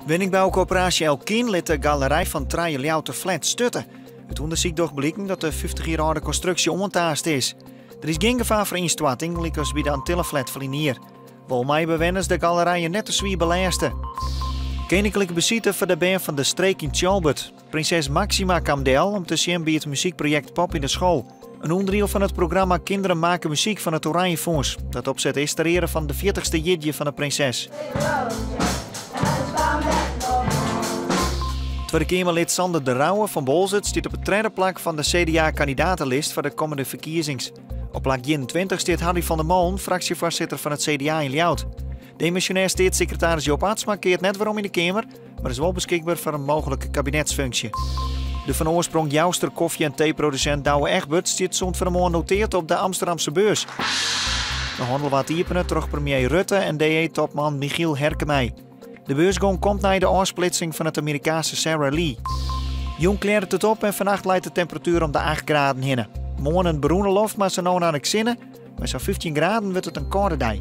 Woningbouwcoöperatie Elkien liet de galerij van Traje Ljoute Flat stutten. Het onderzoek doch blijkt dat de 50 jaar oude constructie omontaast is. Er is geen gevaar voor instorting, like als bij de Antillenflat van hier. Vol mij bewenners de galerijen net te zwier belasten. Koninklijke bezitten voor de band van de streek in Tjalbert. Prinses Maxima Kamdel om te zien bij het muziekproject Pop in de School. Een onderdeel van het programma Kinderen maken muziek van het Oranje Fonds. Dat opzet is ter ere van de 40ste jidje van de prinses. Tweede Kamerlid Sander de Rauwe van Bolzert staat op het tweede plak van de CDA-kandidatenlist voor de komende verkiezings. Op plak 21 staat Harry van der Molen, fractievoorzitter van het CDA in Ljout. Demissionair staatssecretaris Joop Atsma keert net waarom in de Kamer, maar is wel beschikbaar voor een mogelijke kabinetsfunctie. De van oorsprong Jouster koffie- en theeproducent Douwe Egberts staat zo'n vanmorgen noteerd op de Amsterdamse beurs. De handel wat iepenen terug premier Rutte en DE-topman Michiel Herkemey. De beursgang komt na de afsplitsing van het Amerikaanse Sara Lee. Jong kleert het op en vannacht leidt de temperatuur om de 8 graden heen. Morgen een beroende loft, maar ze nou naar de zinnen. Bij zo'n 15 graden wordt het een koude dag.